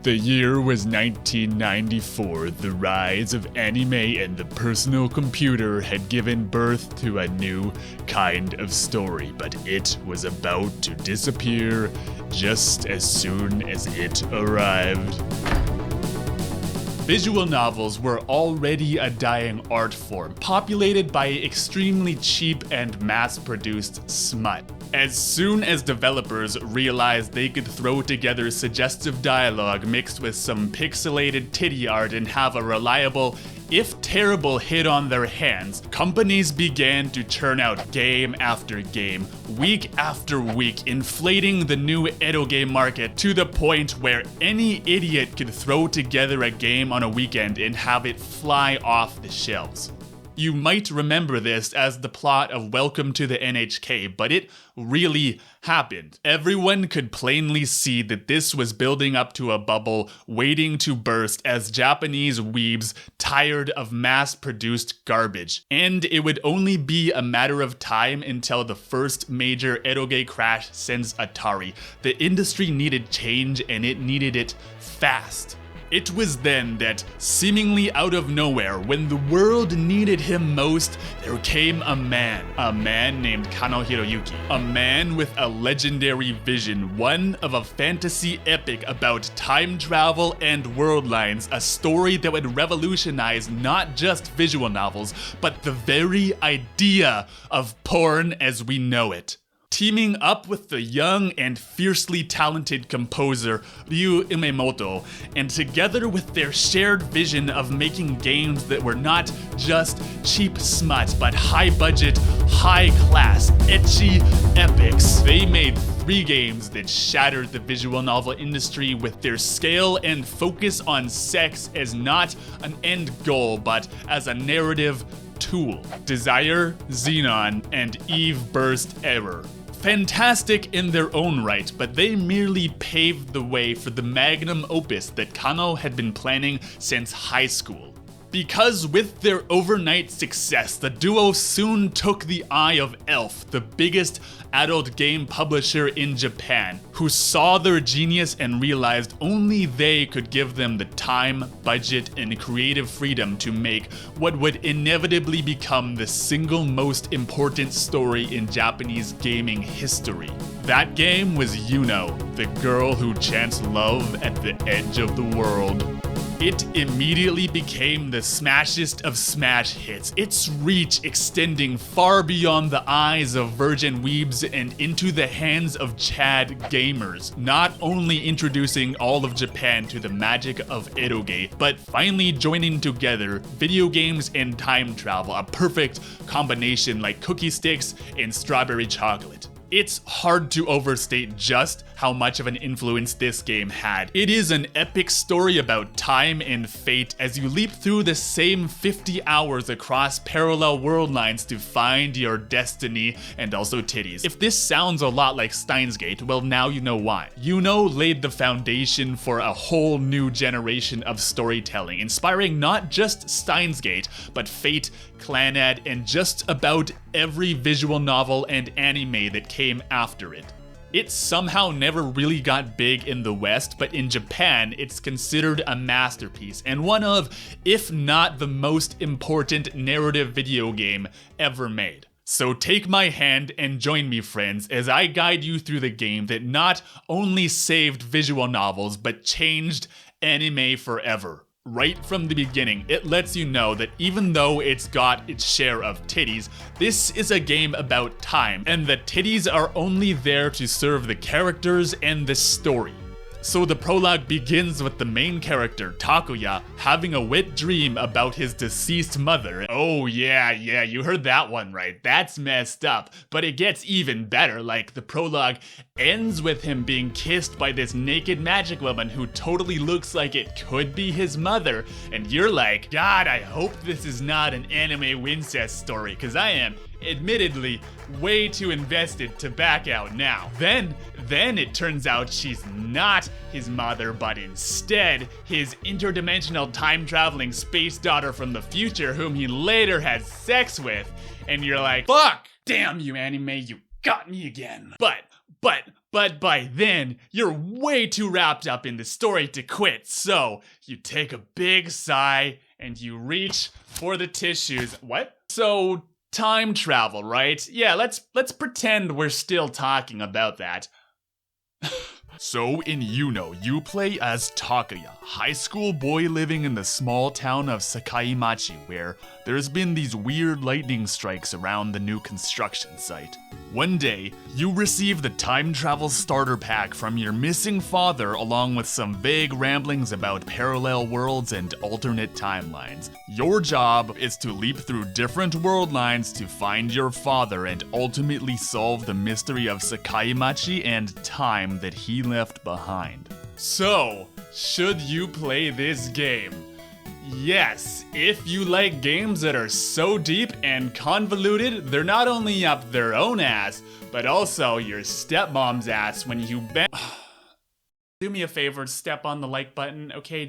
The year was 1994. The rise of anime and the personal computer had given birth to a new kind of story, but it was about to disappear just as soon as it arrived. Visual novels were already a dying art form, populated by extremely cheap and mass-produced smut. As soon as developers realized they could throw together suggestive dialogue mixed with some pixelated titty art and have a reliable, if terrible, hit on their hands, companies began to churn out game after game, week after week, inflating the new eroge market to the point where any idiot could throw together a game on a weekend and have it fly off the shelves. You might remember this as the plot of Welcome to the NHK, but it really happened. Everyone could plainly see that this was building up to a bubble waiting to burst as Japanese weebs tired of mass-produced garbage. And it would only be a matter of time until the first major eroge crash since Atari. The industry needed change, and it needed it fast. It was then that, seemingly out of nowhere, when the world needed him most, there came a man named Kano Hiroyuki. A man with a legendary vision, one of a fantasy epic about time travel and world lines, a story that would revolutionize not just visual novels, but the very idea of porn as we know it. Teaming up with the young and fiercely talented composer Ryu Umemoto, and together with their shared vision of making games that were not just cheap smut, but high-budget, high-class, ecchi epics, they made 3 games that shattered the visual novel industry with their scale and focus on sex as not an end goal, but as a narrative tool. Desire, Xenon, and Eve Burst Error. Fantastic in their own right, but they merely paved the way for the magnum opus that Kano had been planning since high school. Because with their overnight success, the duo soon took the eye of Elf, the biggest adult game publisher in Japan, who saw their genius and realized only they could give them the time, budget, and creative freedom to make what would inevitably become the single most important story in Japanese gaming history. That game was Yuno, the girl who chants love at the edge of the world. It immediately became the smashest of smash hits, its reach extending far beyond the eyes of virgin weebs and into the hands of Chad gamers, not only introducing all of Japan to the magic of eroge, but finally joining together video games and time travel, a perfect combination like cookie sticks and strawberry chocolate. It's hard to overstate just how much of an influence this game had. It is an epic story about time and fate as you leap through the same 50 hours across parallel world lines to find your destiny, and also titties. If this sounds a lot like Steins, well, now you know why. Yuno laid the foundation for a whole new generation of storytelling, inspiring not just Steins, but Fate, Clannad, and just about every visual novel and anime that came after it. It somehow never really got big in the West, but in Japan, it's considered a masterpiece and one of, if not the most important narrative video game ever made. So take my hand and join me, friends, as I guide you through the game that not only saved visual novels, but changed anime forever. Right from the beginning, it lets you know that even though it's got its share of titties, this is a game about time, and the titties are only there to serve the characters and the story. So the prologue begins with the main character, Takuya, having a wet dream about his deceased mother. Oh yeah, you heard that one right. That's messed up. But it gets even better, like the prologue ends with him being kissed by this naked magic woman who totally looks like it could be his mother. And you're like, God, I hope this is not an anime Wincest story, because I am admittedly way too invested to back out now. Then it turns out she's not his mother, but instead his interdimensional time-traveling space daughter from the future whom he later has sex with. And you're like, fuck! Damn you, anime, you got me again. But But by then, you're way too wrapped up in the story to quit, so you take a big sigh and you reach for the tissues. What? So, time travel, right? Yeah, let's pretend we're still talking about that. So in Yuno, you play as Takuya, high school boy living in the small town of Sakaimachi, where there's been these weird lightning strikes around the new construction site. One day, you receive the time travel starter pack from your missing father along with some vague ramblings about parallel worlds and alternate timelines. Your job is to leap through different world lines to find your father and ultimately solve the mystery of Sakaimachi and time that he left behind. So, should you play this game? Yes, if you like games that are so deep and convoluted, they're not only up their own ass, but also your stepmom's ass when you bang. Do me a favor, step on the like button, okay?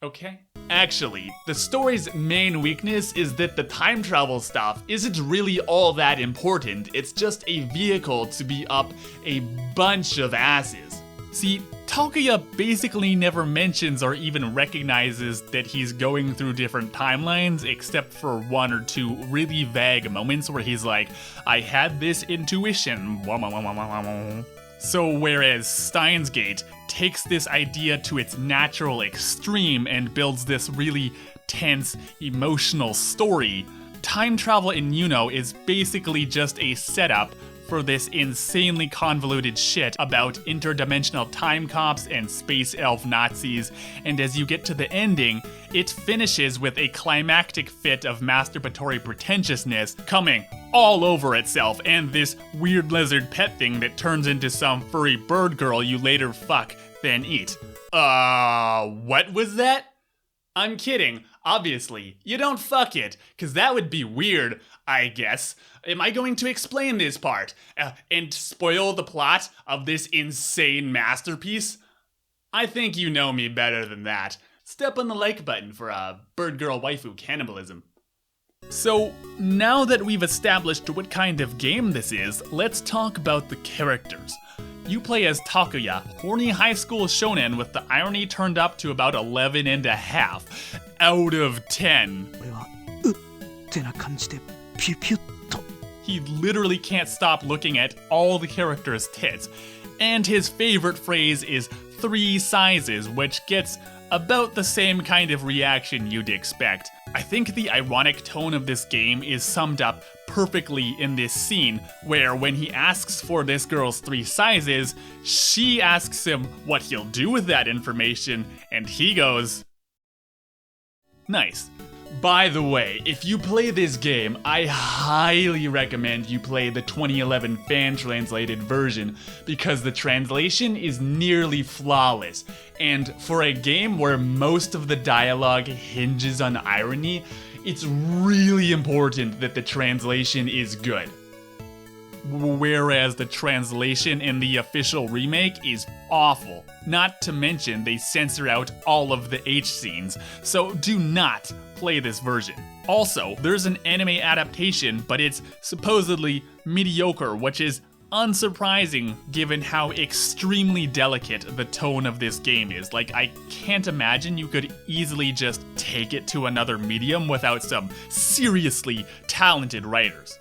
Okay? Actually, the story's main weakness is that the time travel stuff isn't really all that important. It's just a vehicle to be up a bunch of asses. See, Takuya basically never mentions or even recognizes that he's going through different timelines, except for one or two really vague moments where he's like, I had this intuition. So whereas Steins Gate takes this idea to its natural extreme and builds this really tense, emotional story, time travel in Yuno is basically just a setup for this insanely convoluted shit about interdimensional time cops and space elf Nazis, and as you get to the ending, it finishes with a climactic fit of masturbatory pretentiousness coming all over itself and this weird lizard pet thing that turns into some furry bird girl you later fuck, then eat. What was that? I'm kidding, obviously. You don't fuck it, cause that would be weird, I guess. Am I going to explain this part and spoil the plot of this insane masterpiece? I think you know me better than that. Step on the like button for bird girl waifu cannibalism. So, now that we've established what kind of game this is, let's talk about the characters. You play as Takuya, horny high school shonen with the irony turned up to about 11.5 out of 10. He literally can't stop looking at all the characters' tits. And his favorite phrase is 3 sizes, which gets about the same kind of reaction you'd expect. I think the ironic tone of this game is summed up perfectly in this scene, where when he asks for this girl's 3 sizes, she asks him what he'll do with that information, and he goes, nice. By the way, if you play this game, I highly recommend you play the 2011 fan-translated version, because the translation is nearly flawless, and for a game where most of the dialogue hinges on irony, it's really important that the translation is good. Whereas the translation in the official remake is awful. Not to mention they censor out all of the H scenes, so do not play this version. Also, there's an anime adaptation, but it's supposedly mediocre, which is unsurprising given how extremely delicate the tone of this game is. Like, I can't imagine you could easily just take it to another medium without some seriously talented writers.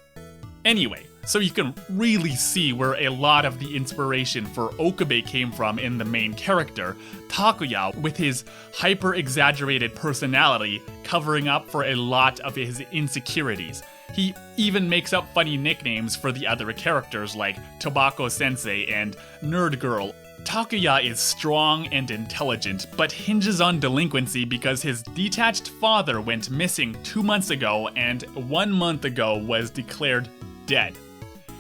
Anyway, so you can really see where a lot of the inspiration for Okabe came from in the main character, Takuya, with his hyper-exaggerated personality covering up for a lot of his insecurities. He even makes up funny nicknames for the other characters like Tobacco Sensei and Nerd Girl. Takuya is strong and intelligent, but hinges on delinquency because his detached father went missing 2 months ago and 1 month ago was declared dead.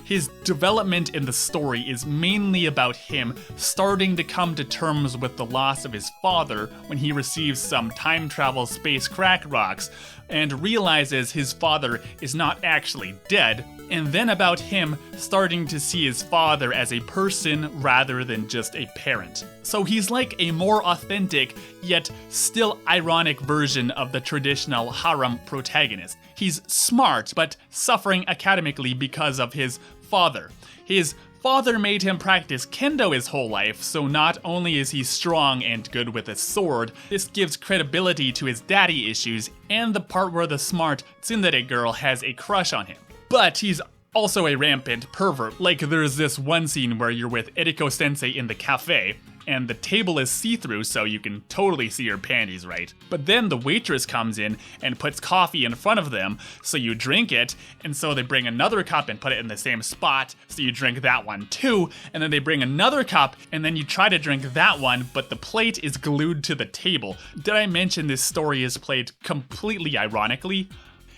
His development in the story is mainly about him starting to come to terms with the loss of his father when he receives some time travel space crack rocks and realizes his father is not actually dead, and then about him starting to see his father as a person rather than just a parent. So he's like a more authentic, yet still ironic version of the traditional harem protagonist. He's smart, but suffering academically because of his father. His Father made him practice kendo his whole life, so not only is he strong and good with a sword, this gives credibility to his daddy issues and the part where the smart tsundere girl has a crush on him. But he's also a rampant pervert. Like, there's this one scene where you're with Eriko Sensei in the cafe, and the table is see-through so you can totally see her panties, right? But then the waitress comes in and puts coffee in front of them, so you drink it, and so they bring another cup and put it in the same spot, so you drink that one too, and then they bring another cup, and then you try to drink that one, but the plate is glued to the table. Did I mention this story is played completely ironically?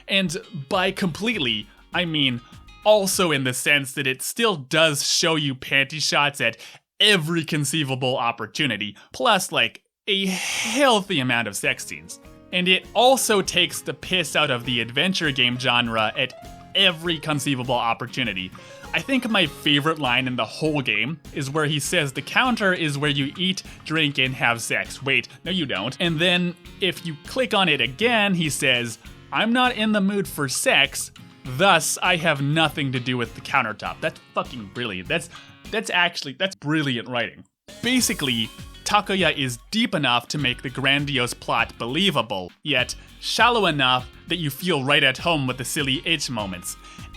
And by completely, I mean also in the sense that it still does show you panty shots at every conceivable opportunity, plus like a healthy amount of sex scenes. And it also takes the piss out of the adventure game genre at every conceivable opportunity. I think my favorite line in the whole game is where he says the counter is where you eat, drink, and have sex. Wait, no you don't. And then if you click on it again, he says, I'm not in the mood for sex, thus I have nothing to do with the countertop. That's fucking brilliant. That's brilliant writing. Basically, Takuya is deep enough to make the grandiose plot believable, yet shallow enough that you feel right at home with the silly itch moments.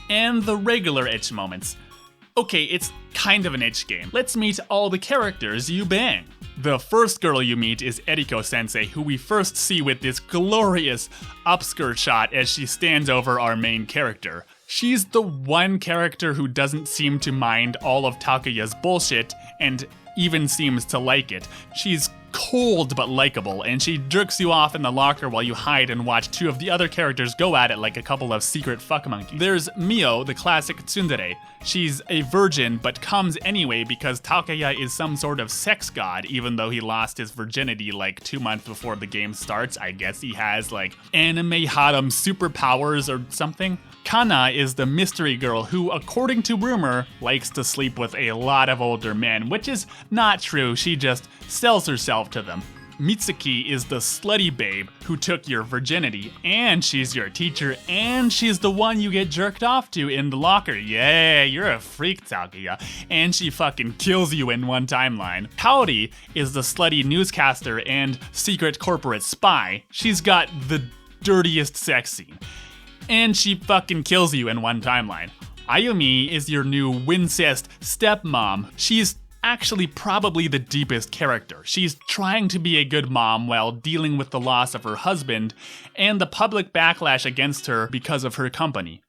And the regular itch moments. Okay, it's kind of an itch game. Let's meet all the characters you bang. The first girl you meet is Eriko Sensei, who we first see with this glorious upskirt shot as she stands over our main character. She's the one character who doesn't seem to mind all of Takuya's bullshit and even seems to like it. She's cold but likable, and she jerks you off in the locker while you hide and watch two of the other characters go at it like a couple of secret fuck monkeys. There's Mio, the classic tsundere. She's a virgin but comes anyway because Takuya is some sort of sex god, even though he lost his virginity like 2 months before the game starts. I guess he has like anime harem superpowers or something. Kana is the mystery girl who, according to rumor, likes to sleep with a lot of older men, which is not true, she just sells herself to them. Mitsuki is the slutty babe who took your virginity, and she's your teacher, and she's the one you get jerked off to in the locker. Yeah, you're a freak, Takuya. And she fucking kills you in one timeline. Kaori is the slutty newscaster and secret corporate spy. She's got the dirtiest sex scene. And she fucking kills you in one timeline. Ayumi is your new Wincest stepmom. She's actually probably the deepest character. She's trying to be a good mom while dealing with the loss of her husband and the public backlash against her because of her company.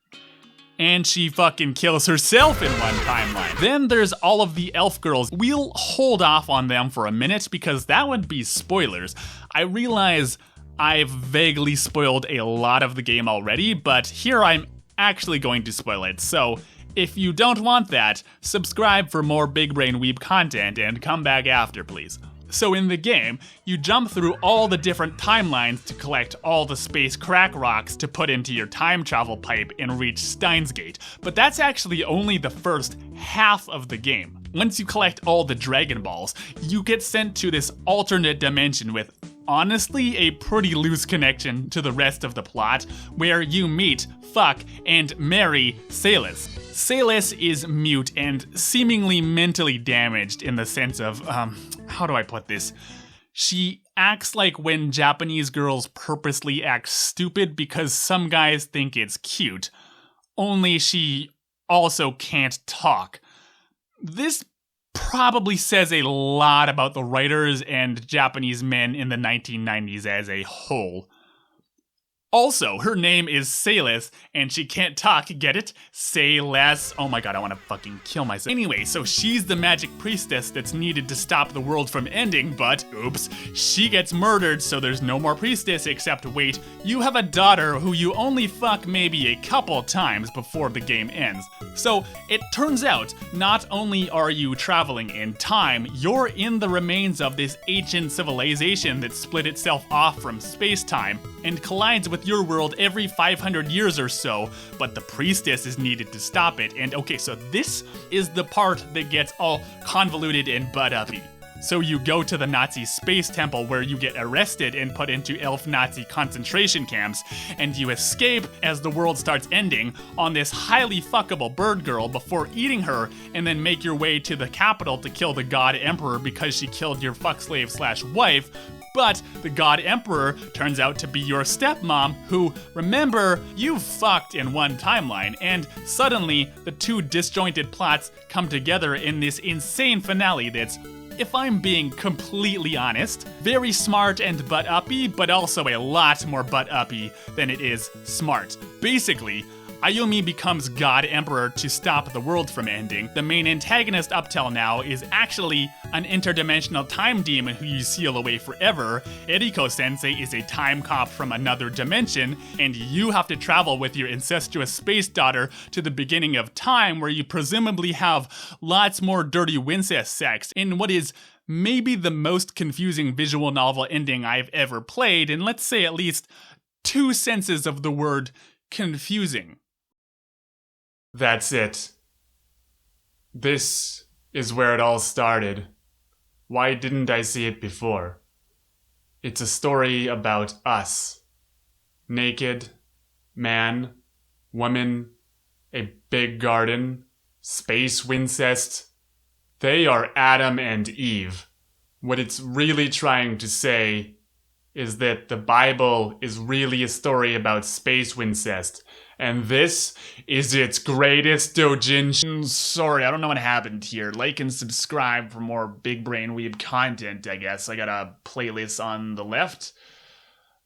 And she fucking kills herself in one timeline. Then there's all of the elf girls. We'll hold off on them for a minute because that would be spoilers. I realize I've vaguely spoiled a lot of the game already, but here I'm actually going to spoil it. So if you don't want that, subscribe for more Big Brain Weeb content and come back after, please. So in the game, you jump through all the different timelines to collect all the space crack rocks to put into your time travel pipe and reach Steins Gate. But that's actually only the first half of the game. Once you collect all the Dragon Balls, you get sent to this alternate dimension with honestly a pretty loose connection to the rest of the plot, where you meet, fuck, and marry Salis. Salis is mute and seemingly mentally damaged in the sense of, how do I put this? She acts like when Japanese girls purposely act stupid because some guys think it's cute, only she also can't talk. This probably says a lot about the writers and Japanese men in the 1990s as a whole. Also, her name is Salis, and she can't talk, get it? Say less. Oh my god, I want to fucking kill myself. Anyway, so she's the magic priestess that's needed to stop the world from ending, but oops, she gets murdered, so there's no more priestess except wait, you have a daughter who you only fuck maybe a couple times before the game ends. So it turns out, not only are you traveling in time, you're in the remains of this ancient civilization that split itself off from space-time and collides with your world every 500 years or so, but the priestess is needed to stop it. And okay, so this is the part that gets all convoluted and butt-uppy. So you go to the Nazi space temple where you get arrested and put into elf Nazi concentration camps, and you escape as the world starts ending on this highly fuckable bird girl before eating her, and then make your way to the capital to kill the God Emperor because she killed your fuck slave / wife. But the God Emperor turns out to be your stepmom, who, remember, you fucked in one timeline, and suddenly the two disjointed plots come together in this insane finale that's, if I'm being completely honest, very smart and butt-uppy, but also a lot more butt-uppy than it is smart. Basically, Ayumi becomes God Emperor to stop the world from ending. The main antagonist up till now is actually an interdimensional time demon who you seal away forever. Eriko-sensei is a time cop from another dimension, and you have to travel with your incestuous space daughter to the beginning of time, where you presumably have lots more dirty wincest sex in what is maybe the most confusing visual novel ending I've ever played, in let's say at least 2 senses of the word confusing. That's it. This is where it all started. Why didn't I see it before? It's a story about us. Naked, man, woman, a big garden, space wincest. They are Adam and Eve. What it's really trying to say is that the Bible is really a story about space wincest. And this is its greatest doujinshi. Sorry, I don't know what happened here. Like and subscribe for more big brain weeb content, I guess. I got a playlist on the left.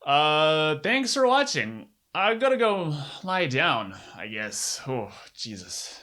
Thanks for watching. I gotta go lie down, I guess. Oh, Jesus.